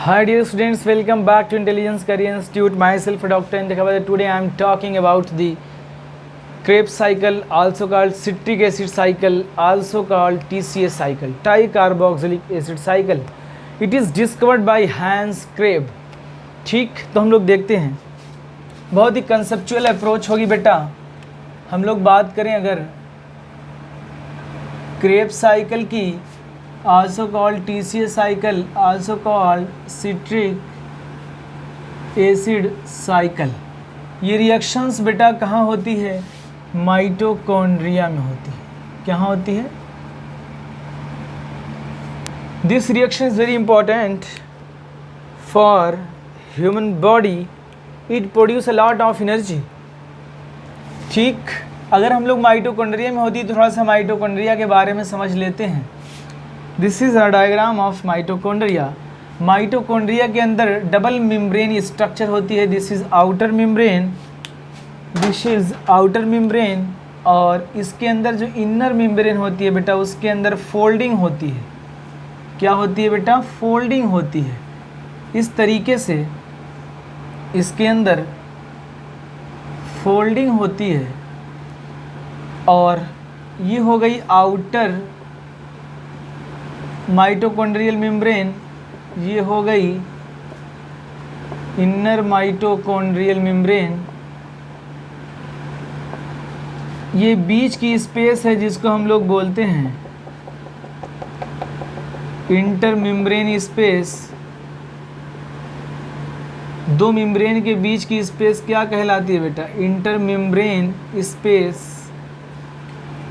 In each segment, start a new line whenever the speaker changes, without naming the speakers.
Hi dear students, welcome back to Intelligence Career Institute. Myself Dr. Indekhabad. Today I am talking about the Krebs cycle, also called citric acid cycle, also called TCA cycle, tricarboxylic acid cycle. It is discovered by Hans Krebs. ठीक, तो हम लोग देखते हैं, बहुत ही conceptual approach होगी बेटा. हम लोग बात करें अगर क्रेब्स साइकिल की, also called TCA cycle, also called citric acid cycle. ये रिएक्शंस बेटा कहाँ होती है? माइटोकॉन्ड्रिया में होती है. कहाँ होती है? This reaction is very important for human body. It produce a lot of energy. ठीक, अगर हम लोग माइटोकॉन्ड्रिया में होती है तो थोड़ा सा माइटोकॉन्ड्रिया के बारे में समझ लेते हैं. This is a diagram of mitochondria. Mitochondria के अंदर डबल मेम्ब्रेन स्ट्रक्चर होती है. This is outer membrane, this is outer membrane, और इसके अंदर जो इनर मेम्ब्रेन होती है बेटा उसके अंदर फोल्डिंग होती है. क्या होती है बेटा? फोल्डिंग होती है. इस तरीके से इसके अंदर फोल्डिंग होती है, और ये हो गई आउटर माइटोकॉन्ड्रियल मेम्ब्रेन, ये हो गई इनर माइटोकॉन्ड्रियल मेम्ब्रेन. ये बीच की स्पेस है जिसको हम लोग बोलते हैं इंटर मेम्ब्रेन स्पेस. दो मेम्ब्रेन के बीच की स्पेस क्या कहलाती है बेटा? Inter membrane space.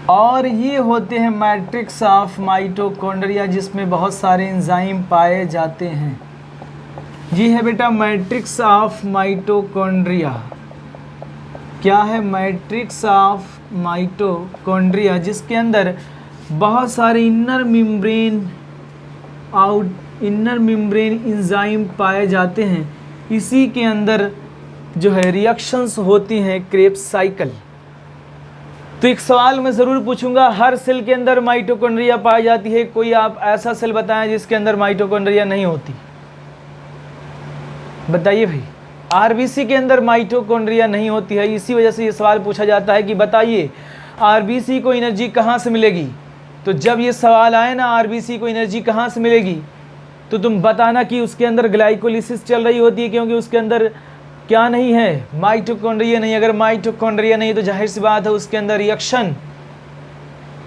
और ये होते हैं मैट्रिक्स ऑफ माइटोकॉन्ड्रिया जिसमें बहुत सारे एंजाइम पाए जाते हैं. ये है बेटा मैट्रिक्स ऑफ माइटोकॉन्ड्रिया. क्या है? मैट्रिक्स ऑफ माइटोकॉन्ड्रिया, जिसके अंदर बहुत सारे इनर मेम्ब्रेन एंजाइम पाए जाते हैं. इसी के अंदर जो है रिएक्शंस होती हैं क्रेब्स साइकिल. तो एक सवाल मैं ज़रूर पूछूंगा, हर सेल के अंदर माइटोकॉन्ड्रिया पाई जाती है. कोई आप ऐसा सेल बताएं जिसके अंदर माइटोकॉन्ड्रिया नहीं होती? बताइए भाई. आरबीसी के अंदर माइटोकॉन्ड्रिया नहीं होती है. इसी वजह से ये सवाल पूछा जाता है कि बताइए आरबीसी को एनर्जी कहाँ से मिलेगी. तो जब ये सवाल आए ना आरबीसी को एनर्जी कहाँ से मिलेगी, तो तुम बताना कि उसके अंदर ग्लाइकोलिसिस चल रही होती है, क्योंकि उसके अंदर क्या नहीं है? माइटोकॉन्ड्रिया नहीं. अगर माइटोकॉन्ड्रिया नहीं तो जाहिर सी बात है उसके अंदर रिएक्शन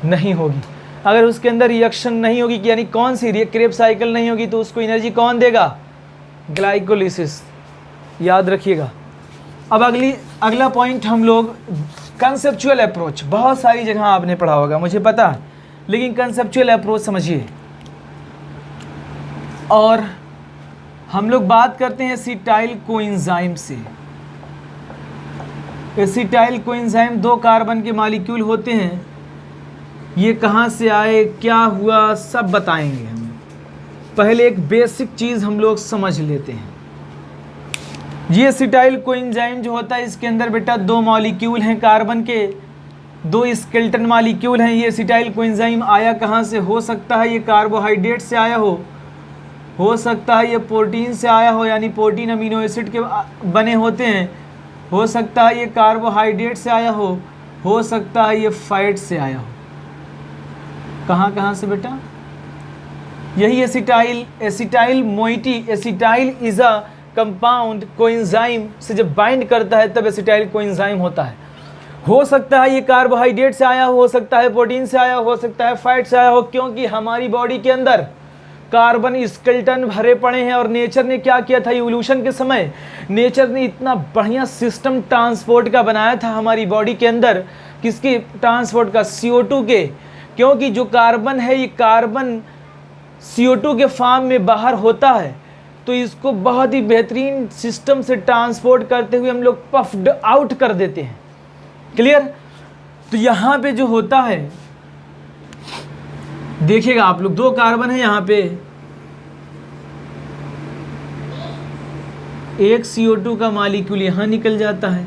नहीं होगी. अगर उसके अंदर रिएक्शन नहीं होगी, यानी कौन सी क्रेब्स साइकिल नहीं होगी, तो उसको एनर्जी कौन देगा? ग्लाइकोलिसिस. याद रखिएगा. अब अगला पॉइंट हम लोग कंसेप्चुअल अप्रोच. बहुत सारी जगह आपने पढ़ा होगा मुझे पता है, लेकिन कंसेप्चुअल अप्रोच समझिए. और हम लोग बात करते हैं एसिटाइल कोएंजाइम से. एसिटाइल कोएंजाइम 2 कार्बन के मॉलिक्यूल होते हैं. ये कहाँ से आए, क्या हुआ, सब बताएंगे हम. पहले एक बेसिक चीज़ हम लोग समझ लेते हैं. ये एसिटाइल कोएंजाइम जो होता है इसके अंदर बेटा 2 मॉलिक्यूल हैं कार्बन के, 2 स्केलेटन मॉलिक्यूल हैं. ये एसिटाइल कोएंजाइम आया कहाँ से? हो सकता है ये कार्बोहाइड्रेट से आया हो सकता है ये प्रोटीन से आया हो, यानी प्रोटीन अमीनो एसिड के बने होते हैं. हो सकता है ये कार्बोहाइड्रेट से आया हो सकता है ये फैट से आया हो. कहाँ से बेटा? यही acetyl moiety. Acetyl is a compound coenzyme से जब बाइंड करता है तब एसिटाइल कोएंजाइम होता है. हो सकता है ये कार्बोहाइड्रेट से आया हो सकता है प्रोटीन से आया हो सकता है फैट से आया हो, क्योंकि हमारी बॉडी के अंदर कार्बन स्केलेटन भरे पड़े हैं. और नेचर ने क्या किया था? इवोल्यूशन के समय नेचर ने इतना बढ़िया सिस्टम ट्रांसपोर्ट का बनाया था हमारी बॉडी के अंदर. किसके ट्रांसपोर्ट का? CO2 के. क्योंकि जो कार्बन है ये कार्बन CO2 के फॉर्म में बाहर होता है, तो इसको बहुत ही बेहतरीन सिस्टम से ट्रांसपोर्ट करते हुए हम लोग पफ्ड आउट कर देते हैं. क्लियर? तो यहाँ पे जो होता है देखिएगा आप लोग, 2 कार्बन है यहाँ पे, एक CO2 का मॉलिक्यूल यहाँ निकल जाता है,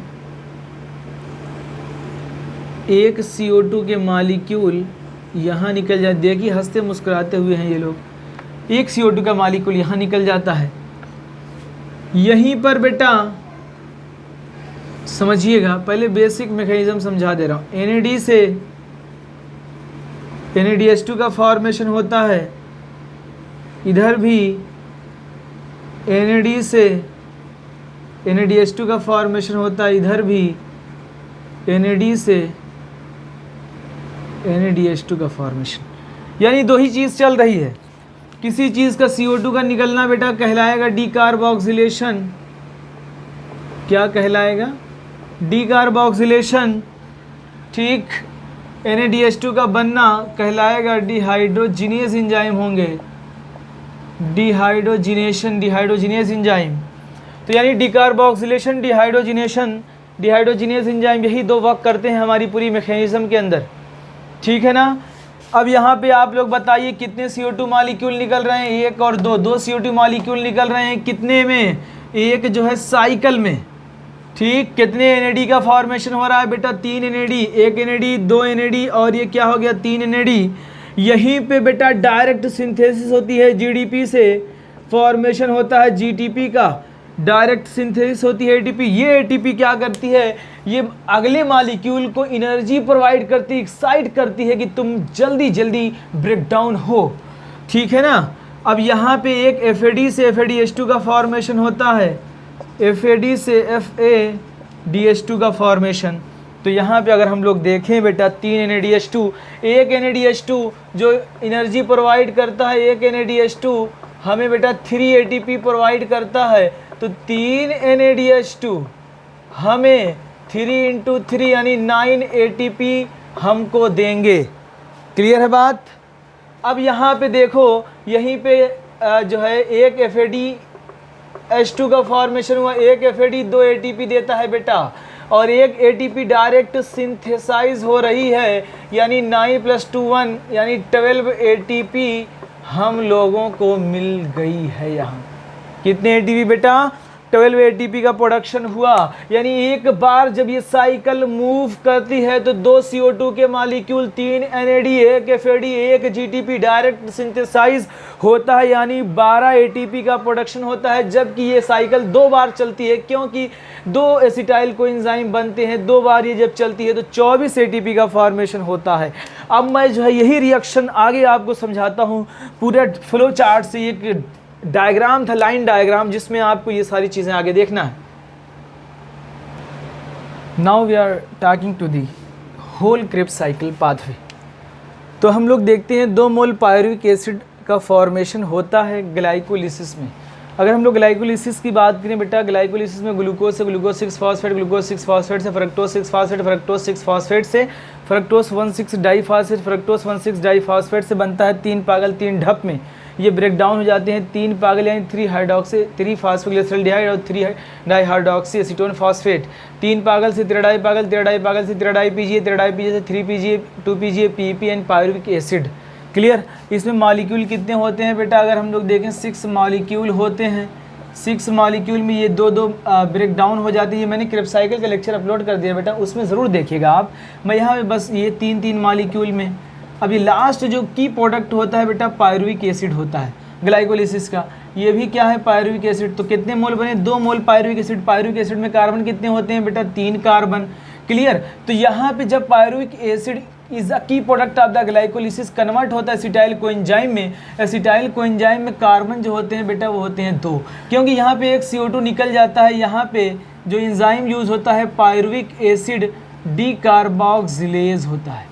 एक CO2 के मॉलिक्यूल यहाँ निकल जाते. देखिए हंसते मुस्कुराते हुए हैं ये लोग. एक CO2 का मॉलिक्यूल यहाँ निकल जाता है, यहीं पर बेटा समझिएगा, पहले बेसिक मैकेनिज्म समझा दे रहा हूँ। NAD से NADH2 का फॉर्मेशन होता है, इधर भी NAD से NADH2 का फॉर्मेशन होता है, इधर भी NAD से NADH2 का फॉर्मेशन, यानी दो ही चीज़ चल रही है। किसी चीज़ का CO2 का निकलना बेटा कहलाएगा डीकार्बोक्सिलेशन। क्या कहलाएगा? डीकार्बोक्सिलेशन। ठीक, NADH2 का बनना कहलाएगा डिहाइड्रोजिनेज एंजाइम होंगे, डिहाइड्रोजिनेज एंजाइम। तो यानी डीकार्बोक्सिलेशन, डिहाइड्रोजिनेज एंजाइम, यही दो वर्क करते हैं हमारी पूरी मैकेनिज्म के अंदर। ठीक है ना। अब यहाँ पे आप लोग बताइए कितने CO2 मॉलिक्यूल निकल रहे हैं? एक और दो CO2 मॉलिक्यूल निकल रहे हैं। कितने में? एक जो है साइकिल में। ठीक, कितने NAD का फॉर्मेशन हो रहा है बेटा? 3 NAD, एक NAD, 2 NAD और ये क्या हो गया? 3 NAD। यहीं पे बेटा डायरेक्ट सिंथेसिस होती है, GDP से फॉर्मेशन होता है GTP का, डायरेक्ट सिंथेसिस होती है ATP। ये ATP क्या करती है? ये अगले मॉलिक्यूल को एनर्जी प्रोवाइड करती है, एक्साइट करती है कि तुम जल्दी जल्दी ब्रेक डाउन हो। ठीक है ना। अब यहाँ पे एक FAD से FADH2 का फॉर्मेशन होता है, FAD से FADH2 का फॉर्मेशन। तो यहाँ पे अगर हम लोग देखें बेटा 3 NADH2, एक NADH2 जो एनर्जी प्रोवाइड करता है, एक NADH2 हमें बेटा 3 ATP प्रोवाइड करता है। तो 3 NADH2 हमें 3 × 3 यानी 9 ATP हमको देंगे। क्लियर है बात? अब यहाँ पे देखो, यहीं पे जो है एक FADH2 का फॉर्मेशन हुआ, एक FAD 2 ATP देता है बेटा, और एक ATP डायरेक्ट सिंथेसाइज हो रही है, यानी 9 + 2 1 यानी 12 ATP हम लोगों को मिल गई है। यहाँ कितने ATP बेटा? 12 ATP का प्रोडक्शन हुआ। यानी एक बार जब ये साइकिल मूव करती है तो 2 CO2 के मॉलिक्यूल, 3 NAD, एक FAD, एक GTP डायरेक्ट सिंथेसाइज होता है, यानी 12 ATP का प्रोडक्शन होता है। जबकि ये साइकिल 2 बार चलती है, क्योंकि 2 एसिटाइल कोएंजाइम बनते हैं, 2 बार ये जब चलती है तो 24 ATP का फॉर्मेशन होता है। अब मैं जो है यही रिएक्शन आगे आपको समझाता हूँ पूरे फ्लो चार्ट से। एक डायग्राम था, लाइन डायग्राम, जिसमें आपको ये सारी चीज़ें आगे देखना है। Now we are talking to the whole Krebs cycle pathway. तो हम लोग देखते हैं 2 मोल पायरुविक एसिड का फॉर्मेशन होता है ग्लाइकोलिसिस में। अगर हम लोग ग्लाइकोलिसिस की बात करें बेटा, ग्लाइकोलिसिस में ग्लूकोज से ग्लूकोज 6 फॉस्फेट, ग्लूकोज 6 फॉस्फेट से फ्रक्टोज 6 फॉस्फेट, फ्रक्टोज 6 फॉस्फेट से फ्रक्टोज 1,6 डाइफॉस्फेट, फ्रक्टोज 1,6 डाइफॉस्फेट से बनता है 3 पागल 3 ढप में। ये ब्रेक डाउन हो जाते हैं 3 पागल यानी 3 फॉस्फोग्लिसरॉल्डिहाइड और 3 डाइहाइड्रोक्सी एसीटोन फॉस्फेट। 3 पागल से 3 डाइपागल, 3 डाइपागल से 3 डाइपीजीए, 3 डाइपीजीए से 3 PGA, 2 PGA, PEP and pyruvic acid. Clear? इसमें मॉलिक्यूल कितने होते हैं बेटा? अगर हम लोग देखें 6 मॉलिक्यूल होते हैं। 6 मॉलिक्यूल में ये 2 ब्रेक डाउन हो जाती है। मैंने क्रेब्स साइकिल का लेक्चर अपलोड कर दिया बेटा, उसमें ज़रूर देखिएगा आप। मैं यहाँ पे बस ये 3 मॉलिक्यूल में अभी लास्ट जो की प्रोडक्ट होता है बेटा पायरुविक एसिड होता है ग्लाइकोलिसिस का। ये भी क्या है? Pyruvic acid. तो कितने मोल बने? 2 mole pyruvic acid. Pyruvic acid में कार्बन कितने होते हैं बेटा? 3 कार्बन। क्लियर? तो यहाँ पे जब पायरुविक एसिड इज अ की product of the glycolysis convert होता है एसिटाइल कोएंजाइम में, एसिटाइल कोएंजाइम में कार्बन जो होते हैं बेटा वो होते हैं 2, क्योंकि यहाँ पे एक CO2 निकल जाता है। यहाँ पे जो एंजाइम यूज होता है पायरुविक एसिड डीकार्बोक्सिलेज होता है।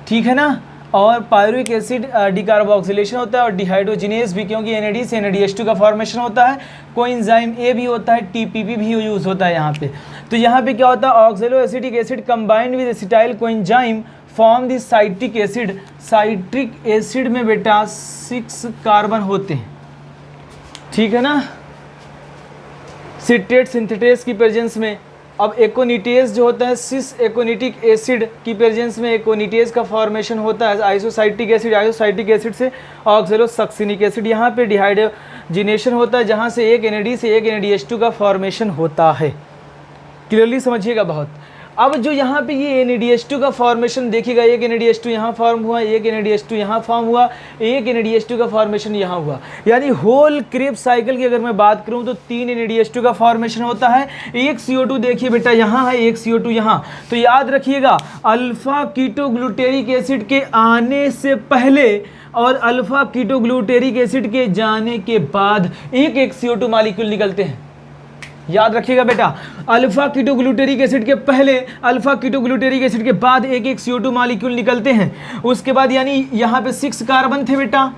ठीक है ना। और पायरुविक एसिड डीकार्बोक्सिलेशन होता है, और डिहाइड्रोजिनेज भी, क्योंकि NAD से NADH2 का फॉर्मेशन होता है। कोएंजाइम A भी होता है, TPP भी यूज होता है यहाँ पे। तो यहाँ पे क्या होता है? Oxalo acetic acid combined with acetyl coenzyme form the citric acid. Citric acid में बेटा 6 कार्बन होते हैं। ठीक है ना। सिट्रेट सिंथेटेस की प्रेजेंस में। अब एकोनिटेज जो होता है, सिस एकोनिटिक एसिड की प्रेजेंस में एकोनिटेज का फॉर्मेशन होता है। आइसोसाइट्रिक एसिड से ऑक्सैलो सक्सिनिक एसिड। यहाँ पे डिहाइड्रोजिनेशन होता है, जहाँ से एक NAD से एक NADH2 का फॉर्मेशन होता है। क्लियरली समझिएगा बहुत। अब जो यहाँ पे ये NADH2 का फॉर्मेशन देखिएगा, एक NADH2 यहाँ फॉर्म हुआ, एक NADH2 यहाँ फॉर्म हुआ, एक NADH2 का फॉर्मेशन यहाँ हुआ। यानी होल क्रेब्स साइकिल की अगर मैं बात करूँ तो 3 NADH2 का फॉर्मेशन होता है। एक CO2 देखिए बेटा यहाँ है, एक CO2 यहाँ। तो याद रखिएगा अल्फा कीटोग्लूटेरिक एसिड के आने से पहले और अल्फा कीटोग्लूटेरिक एसिड के जाने के बाद एक एक CO2 मॉलिक्यूल निकलते हैं। याद रखिएगा बेटा, अल्फा कीटोग्लूटेरिक एसिड के पहले, अल्फा कीटोग्लूटेरिक एसिड के बाद एक एक CO2 मॉलिक्यूल निकलते हैं। उसके बाद यानी यहाँ पे 6 कार्बन थे बेटा,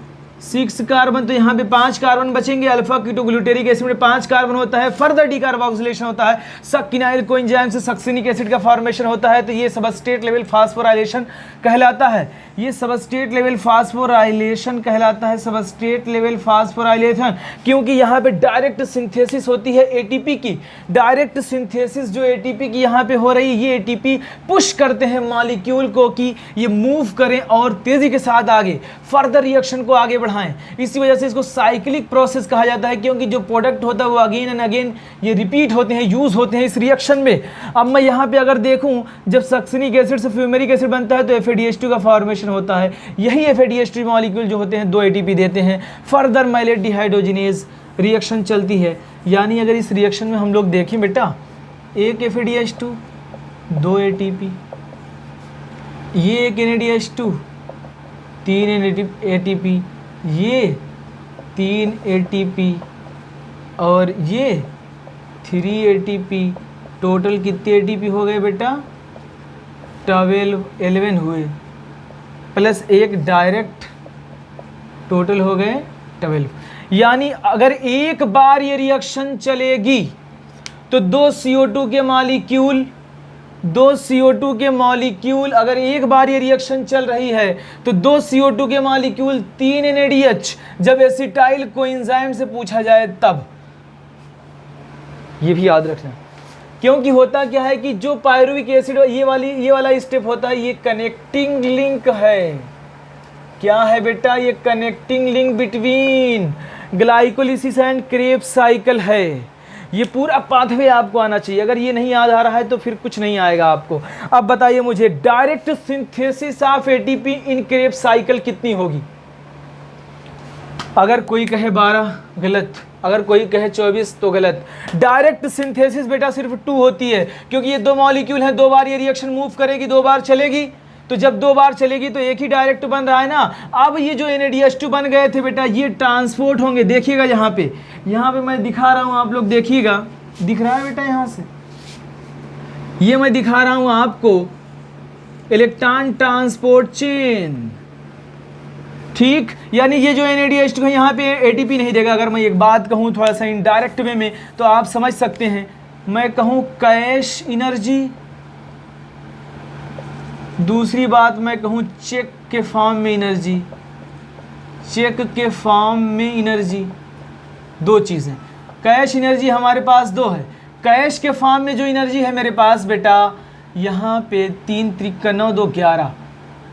6 कार्बन, तो यहाँ पे 5 कार्बन बचेंगे। अल्फा कीटोग्लूटेरिक एसिड में 5 कार्बन होता है। फर्दर डीकार्बोक्सिलेशन होता है, सक्सिनाइल कोएंजाइम से सक्सिनिक एसिड का फॉर्मेशन होता है। तो ये सबस्ट्रेट लेवल फास्फोराइलेशन कहलाता है। ये सबस्ट्रेट लेवल फास्फोराइलेशन कहलाता है, सबस्ट्रेट लेवल फास्फोराइलेशन, क्योंकि यहाँ पे डायरेक्ट सिंथेसिस होती है एटीपी की। डायरेक्ट सिंथेसिस जो एटीपी की यहाँ पे हो रही है, ये एटीपी पुश करते हैं मॉलिक्यूल को कि ये मूव करें और तेजी के साथ आगे फर्दर रिएक्शन को आगे बढ़ाएं। इसी वजह से इसको साइक्लिक प्रोसेस कहा जाता है, क्योंकि जो प्रोडक्ट होता है वो अगेन एंड अगेन ये रिपीट होते हैं, यूज होते हैं इस रिएक्शन में। अब मैं यहाँ पे अगर देखूँ, जब सक्सिनिक एसिड से फ्यूमेरिक एसिड बनता है तो FADH2 का फॉर्मेशन होता है। यही FADH2 मॉलिक्यूल जो होते हैं 2 ATP देते हैं। फर्दर माइलेट डिहाइड्रोजिनेज रिएक्शन चलती है। यानी अगर इस रिएक्शन में हम लोग देखें बेटा, एक FADH2, 2 ATP, ये एक NADH2, 3 ATP, ये 3 ATP और ये 3 ATP। टोटल कितने ATP हो गए बेटा? 11 हुए, प्लस एक डायरेक्ट, टोटल हो गए 12। यानी अगर एक बार ये रिएक्शन चलेगी तो 2 CO2 के मॉलिक्यूल अगर एक बार ये रिएक्शन चल रही है तो 2 CO2 के मॉलिक्यूल 3 NADH जब एसिटाइल कोएंजाइम से पूछा जाए तब। ये भी याद रखना, क्योंकि होता क्या है कि जो पायरुविक एसिड ये वाला स्टेप होता है, ये कनेक्टिंग लिंक है। क्या है बेटा? ये connecting link between glycolysis and Krebs cycle है। ये पूरा पाथवे आपको आना चाहिए। अगर ये नहीं याद आ रहा है तो फिर कुछ नहीं आएगा आपको। अब बताइए मुझे, direct synthesis of ATP in Krebs cycle कितनी होगी? अगर कोई कहे 12 गलत, अगर कोई कहे 24 तो गलत। डायरेक्ट सिंथेसिस बेटा सिर्फ 2 होती है, क्योंकि ये 2 मॉलिक्यूल हैं, 2 बार ये रिएक्शन मूव करेगी, 2 बार चलेगी। तो जब 2 बार चलेगी तो एक ही डायरेक्ट बन रहा है ना। अब ये जो NADH2 बन गए थे बेटा, ये ट्रांसपोर्ट होंगे। देखिएगा यहाँ पे मैं दिखा रहा हूँ, आप लोग देखिएगा, दिख रहा है बेटा यहाँ से, ये मैं दिखा रहा हूँ आपको इलेक्ट्रॉन ट्रांसपोर्ट चेन। ठीक, यानी ये जो NADH2 है यहाँ पे ATP नहीं देगा। अगर मैं एक बात कहूँ थोड़ा सा इनडायरेक्ट वे में तो आप समझ सकते हैं। मैं कहूँ कैश एनर्जी, दूसरी बात मैं कहूँ चेक के फॉर्म में एनर्जी, चेक के फॉर्म में एनर्जी, 2 चीज़ें। कैश एनर्जी हमारे पास 2 है। कैश के फॉर्म में जो एनर्जी है मेरे पास बेटा, यहाँ पे 3 त्रिक 9 2 11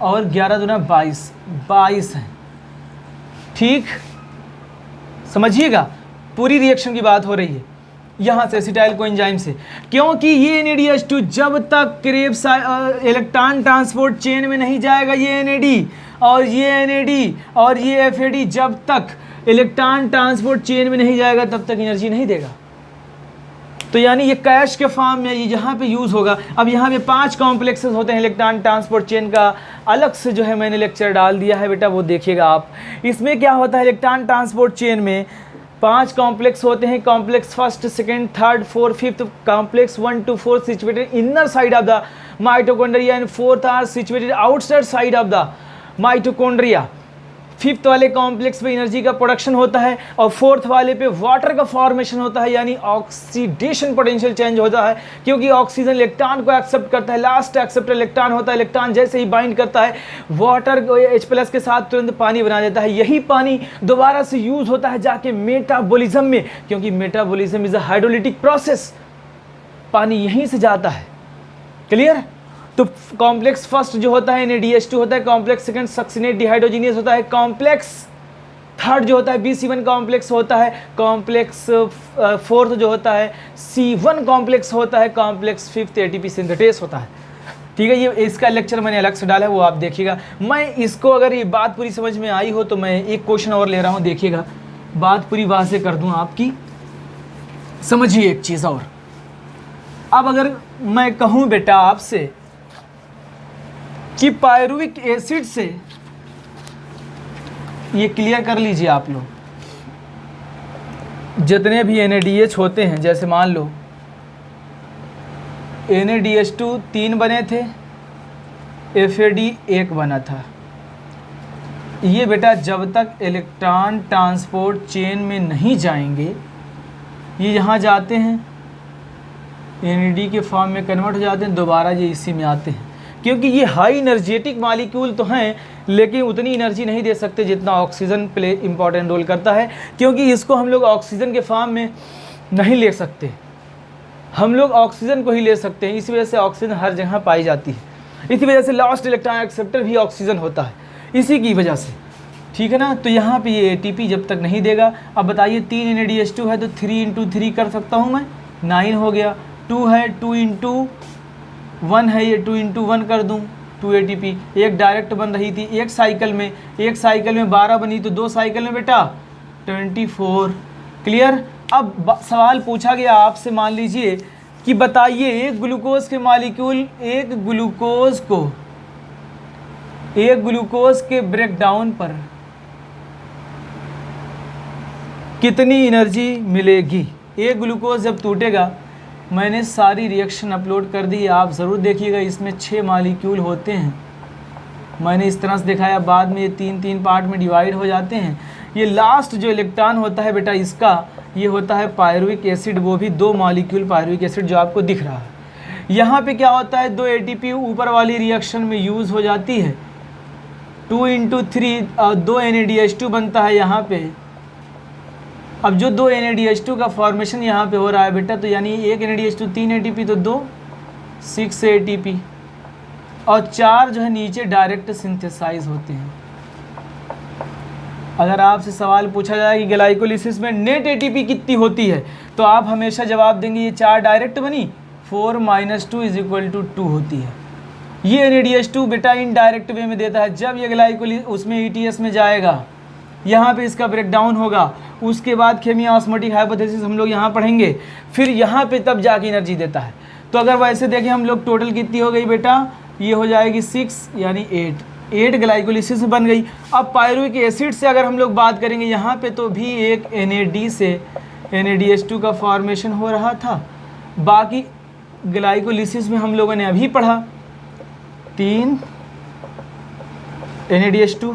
और 11 दूना 22 है। ठीक, समझिएगा, पूरी रिएक्शन की बात हो रही है यहाँ से एसिटाइल कोएंजाइम से, क्योंकि ये NADH2 जब तक क्रेब्स इलेक्ट्रॉन ट्रांसपोर्ट चेन में नहीं जाएगा, ये NAD और ये NAD और ये FAD जब तक इलेक्ट्रॉन ट्रांसपोर्ट चेन में नहीं जाएगा तब तक एनर्जी नहीं देगा। तो यानी ये कैश के फॉर्म में ये यहाँ पे यूज़ होगा। अब यहाँ पे 5 कॉम्प्लेक्सेस होते हैं इलेक्ट्रॉन ट्रांसपोर्ट चेन का, अलग से जो है मैंने लेक्चर डाल दिया है बेटा, वो देखिएगा आप। इसमें क्या होता है, इलेक्ट्रॉन ट्रांसपोर्ट चेन में 5 कॉम्प्लेक्स होते हैं। Complex first, second, third, fourth, fifth. Complex 1 to 4 situated inner side of the mitochondria and 4th are situated outside side of the mitochondria. 5th वाले कॉम्प्लेक्स पे एनर्जी का प्रोडक्शन होता है और 4th वाले पे वाटर का फॉर्मेशन होता है, यानी ऑक्सीडेशन पोटेंशियल चेंज होता है, क्योंकि ऑक्सीजन इलेक्ट्रॉन को एक्सेप्ट करता है। लास्ट एक्सेप्टर इलेक्ट्रॉन होता है। इलेक्ट्रॉन जैसे ही बाइंड करता है वाटर H+ के साथ तुरंत पानी बना देता है। यही पानी दोबारा से यूज होता है जाके मेटाबॉलिज्म में, क्योंकि metabolism is a hydrolytic process. पानी यहीं से जाता है। क्लियर? तो कॉम्प्लेक्स फर्स्ट जो होता है NADH2 होता है, कॉम्प्लेक्स सेकंड सक्सिनेट डिहाइड्रोजिनेज होता है, कॉम्प्लेक्स थर्ड जो होता है BC1 कॉम्प्लेक्स होता है, कॉम्प्लेक्स फोर्थ जो होता है C1 कॉम्प्लेक्स होता है, कॉम्प्लेक्स फिफ्थ ATP सिंथेटेस होता है। ठीक है, ये इसका लेक्चर मैंने अलग से डाला है, वो आप देखिएगा। मैं इसको अगर ये बात पूरी समझ में आई हो तो मैं एक क्वेश्चन और ले रहा हूँ, देखिएगा, बात पूरी वाज़ेह कर दूँ आपकी। समझिए एक चीज़ और, अब अगर मैं कहूँ बेटा आपसे कि पायरुविक एसिड से, ये क्लियर कर लीजिए आप लोग, जितने भी NaDH होते हैं, जैसे मान लो NaDH2 3 बने थे, FAD 1 बना था। ये बेटा जब तक इलेक्ट्रॉन ट्रांसपोर्ट चेन में नहीं जाएंगे, ये यहाँ जाते हैं NAD के फॉर्म में कन्वर्ट हो जाते हैं, दोबारा ये इसी में आते हैं, क्योंकि ये हाई एनर्जेटिक मॉलिक्यूल तो हैं लेकिन उतनी एनर्जी नहीं दे सकते जितना ऑक्सीजन प्ले इंपॉर्टेंट रोल करता है, क्योंकि इसको हम लोग ऑक्सीजन के फॉर्म में नहीं ले सकते, हम लोग ऑक्सीजन को ही ले सकते हैं। इसी वजह से ऑक्सीजन हर जगह पाई जाती है, इसी वजह से लास्ट इलेक्ट्रॉन एक्सेप्टर भी ऑक्सीजन होता है, इसी की वजह से। ठीक है ना, तो यहाँ पे ये ATP जब तक नहीं देगा। अब बताइए 3 NaDH2 है तो 3 × 3 कर सकता हूँ मैं, 9 हो गया। 2 है, 2 × 1 है, ये 2 × 1 कर दूँ, 2 ATP। एक डायरेक्ट बन रही थी एक साइकिल में, 12 बनी तो 2 साइकिल में बेटा 24। क्लियर। अब सवाल पूछा गया आपसे, मान लीजिए कि बताइए एक ग्लूकोज के मॉलिक्यूल, एक ग्लूकोज के ब्रेकडाउन पर कितनी एनर्जी मिलेगी। एक ग्लूकोज जब टूटेगा, मैंने सारी रिएक्शन अपलोड कर दी, आप ज़रूर देखिएगा। इसमें 6 मॉलिक्यूल होते हैं, मैंने इस तरह से दिखाया, बाद में ये 3 पार्ट में डिवाइड हो जाते हैं। ये लास्ट जो इलेक्ट्रॉन होता है बेटा इसका, ये होता है पायरुविक एसिड, वो भी 2 मॉलिक्यूल पायरुविक एसिड जो आपको दिख रहा है। यहाँ पे क्या होता है, 2 ATP ऊपर वाली रिएक्शन में यूज़ हो जाती है, 2 × 3 2 NaDH2 बनता है यहाँ पे। अब जो 2 NaDH2 का फॉर्मेशन यहाँ पे हो रहा है बेटा, तो यानी 1 NaDH2 3 ATP तो 2 6 ATP, और 4 जो है नीचे डायरेक्ट सिंथेसाइज होते हैं। अगर आपसे सवाल पूछा जाए कि ग्लाइकोलिसिस में नेट ATP कितनी होती है, तो आप हमेशा जवाब देंगे ये 4 डायरेक्ट बनी, 4 - 2 = 2 होती है। ये NaDH2 बेटा इनडायरेक्ट वे में देता है, जब ये ग्लाइकोलिस उसमें ETS में जाएगा, यहाँ पे इसका ब्रेकडाउन होगा, उसके बाद केमिया ऑस्मोटिक हाइपोथेसिस हम लोग यहाँ पढ़ेंगे, फिर यहाँ पे तब जाके एनर्जी देता है। तो अगर वैसे देखें हम लोग, टोटल कितनी हो गई बेटा, ये हो जाएगी 6 यानी 8 ग्लाइकोलिसिस बन गई। अब पायरुविक एसिड से अगर हम लोग बात करेंगे यहाँ पे, तो भी एक NAD से NaDH2 का फॉर्मेशन हो रहा था। बाकी ग्लाइकोलिसिस में हम लोगों ने अभी पढ़ा 3 NaDH2,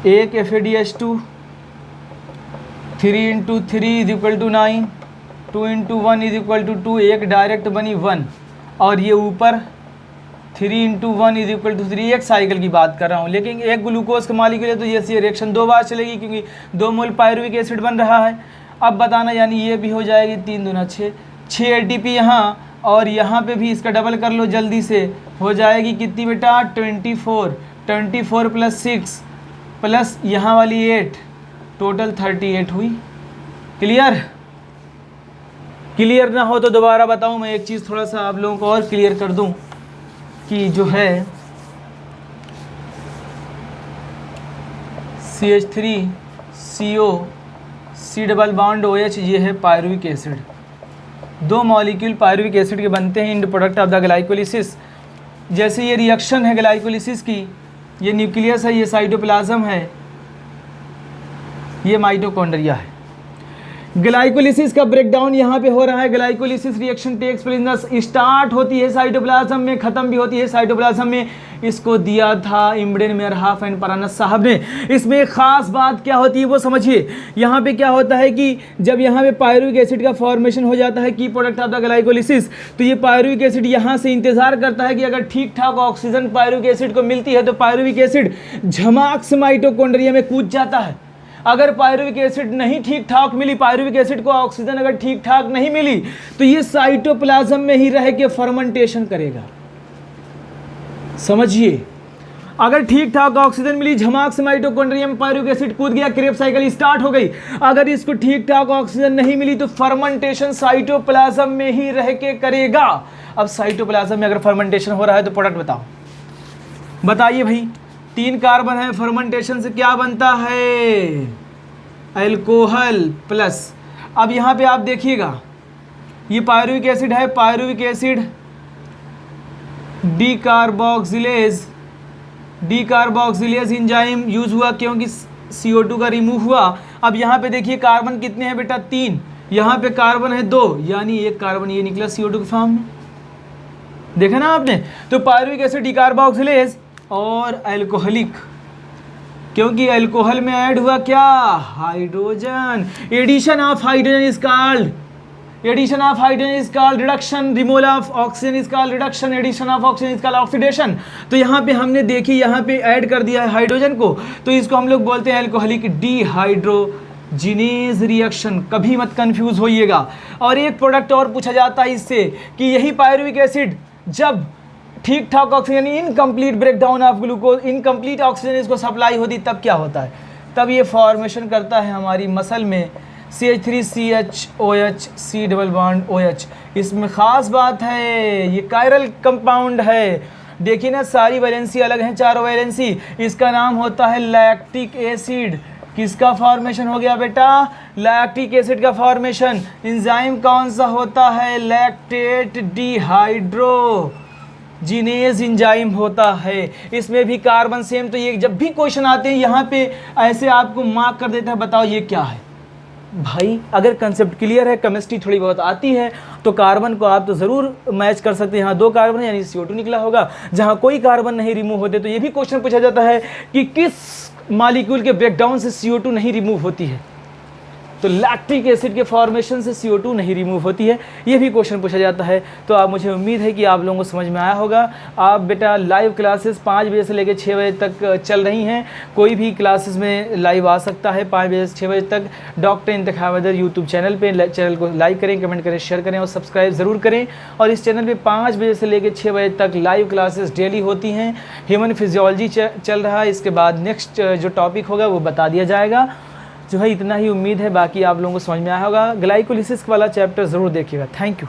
1 FADH2, 3 × 3 = 9, 2 × 1 = 2, एक डायरेक्ट बनी 1, और ये ऊपर 3 × 1 = 3। एक साइकिल की बात कर रहा हूँ, लेकिन एक ग्लूकोज का मॉलिक्यूल है तो ये रिएक्शन 2 बार चलेगी, क्योंकि 2 मोल पायरुविक एसिड बन रहा है। अब बताना, यानी ये भी हो जाएगी 3 × 2 = 6 ATP यहाँ, और यहाँ पे भी इसका डबल कर लो जल्दी से, हो जाएगी कितनी बेटा 24 + 6 प्लस यहाँ वाली 8, टोटल 38 हुई। क्लियर ना हो तो दोबारा बताऊँ मैं एक चीज़, थोड़ा सा आप लोगों को और क्लियर कर दूँ कि जो है CH3CO C∪OH, ये है pyruvic acid. 2 molecule pyruvic acid के बनते हैं इन प्रोडक्ट ऑफ द ग्लाइकोलिसिस। जैसे ये रिएक्शन है ग्लाइकोलिसिस की, ये न्यूक्लियस है, ये साइटोप्लाज्म है, ये माइटोकॉन्ड्रिया है। ग्लाइकोलिसिस का ब्रेकडाउन यहाँ पे हो रहा है। Glycolysis reaction takes place, start होती है साइटोप्लाज्म में, ख़त्म भी होती है साइटोप्लाज्म में। इसको दिया था इम्ब्रेन मेयरहॉफ एंड परानस साहब ने। इसमें एक ख़ास बात क्या होती है वो समझिए। यहाँ पे क्या होता है कि जब यहाँ पे पायरुविक एसिड का फॉर्मेशन हो जाता है, की प्रोडक्ट ऑफ द ग्लाइकोलिसिस, तो ये पायरुविक एसिड यहाँ से इंतजार करता है कि अगर ठीक ठाक ऑक्सीजन पायरुविक एसिड को मिलती है तो पायरुविक एसिड झमाक से माइटोकॉन्ड्रिया में कूद जाता है। अगर पायरुविक एसिड नहीं ठीक ठाक मिली, पायरुविक एसिड को ऑक्सीजन अगर ठीक ठाक नहीं मिली, तो ये साइटोप्लाज्म में ही रह के फर्मेंटेशन करेगा। समझिए, अगर ठीक ठाक ऑक्सीजन मिली, झमाक से माइटोकॉन्ड्रिया में पायरुविक एसिड कूद गया, क्रेब्स साइकिल स्टार्ट हो गई। अगर इसको ठीक ठाक ऑक्सीजन नहीं मिली तो फर्मेंटेशन साइटोप्लाज्म में ही रह के करेगा। अब साइटोप्लाज्म में अगर फर्मेंटेशन हो रहा है तो प्रोडक्ट बताओ, बताइए भाई। 3 कार्बन है, फर्मेंटेशन से क्या बनता है? Alcohol plus. अब यहाँ पे आप देखिएगा, ये पायरुविक एसिड है, pyruvic acid decarboxylase enzyme use हुआ क्योंकि CO2 का रिमूव हुआ। अब यहाँ पे देखिए कार्बन कितने हैं बेटा? 3। यहाँ पे कार्बन है 2, यानी एक कार्बन ये निकला CO2 के फॉर्म में, देखा ना आपने। तो पायरुविक एसिड डीकार्बोक्सिलेज और अल्कोहलिक, क्योंकि अल्कोहल में ऐड हुआ क्या? Hydrogen. Addition of hydrogen is called reduction, removal of oxygen is called reduction, addition of oxygen is called oxidation. तो यहाँ पे हमने देखी, यहाँ पे ऐड कर दिया है हाइड्रोजन को, तो इसको हम लोग बोलते हैं अल्कोहलिक डिहाइड्रोजिनेज रिएक्शन। कभी मत कंफ्यूज होइएगा। और एक प्रोडक्ट और पूछा जाता है इससे कि यही पायरुविक एसिड जब ठीक ठाक oxygen, incomplete breakdown of glucose, incomplete oxygen इसको सप्लाई होती, तब क्या होता है? तब ये फॉर्मेशन करता है हमारी मसल में CH3CHOH C double bond OH। इसमें ख़ास बात है, ये कायरल कंपाउंड है। देखिए ना, सारी वैलेंसी अलग हैं, चारों वैलेंसी। इसका नाम होता है लैक्टिक एसिड। किसका फॉर्मेशन हो गया बेटा? लैक्टिक एसिड का फॉर्मेशन। एंजाइम कौन सा होता है? लैक्टेट डिहाइड्रोजिनेज एंजाइम होता है। इसमें भी कार्बन सेम। तो ये जब भी क्वेश्चन आते हैं यहाँ पे ऐसे आपको मार्क कर देता है, बताओ ये क्या है भाई। अगर कंसेप्ट क्लियर है, केमिस्ट्री थोड़ी बहुत आती है, तो कार्बन को आप तो ज़रूर मैच कर सकते हैं। यहाँ 2 कार्बन यानी CO2 निकला होगा। जहाँ कोई कार्बन नहीं रिमूव होते, तो ये भी क्वेश्चन पूछा जाता है कि किस मॉलिक्यूल के ब्रेकडाउन से CO2 नहीं रिमूव होती है। तो लैक्टिक एसिड के फॉर्मेशन से CO2 नहीं रिमूव होती है, ये भी क्वेश्चन पूछा जाता है। तो आप, मुझे उम्मीद है कि आप लोगों को समझ में आया होगा। आप बेटा लाइव क्लासेस 5 बजे से लेकर 6 बजे तक चल रही हैं। कोई भी क्लासेस में लाइव आ सकता है 5 बजे से 6 बजे तक। डॉक्टर इंतखाब हैदर यूट्यूब चैनल पे, चैनल को लाइक करें, कमेंट करें, शेयर करें और सब्सक्राइब ज़रूर करें। और इस चैनल पे 5 बजे से लेकर 6 बजे तक लाइव क्लासेस डेली होती हैं। ह्यूमन फिजियोलॉजी चल रहा है, इसके बाद नेक्स्ट जो टॉपिक होगा वो बता दिया जाएगा। जो है इतना ही उम्मीद है, बाकी आप लोगों को समझ में आया होगा। ग्लाइकोलिसिस वाला चैप्टर ज़रूर देखिएगा। Thank you.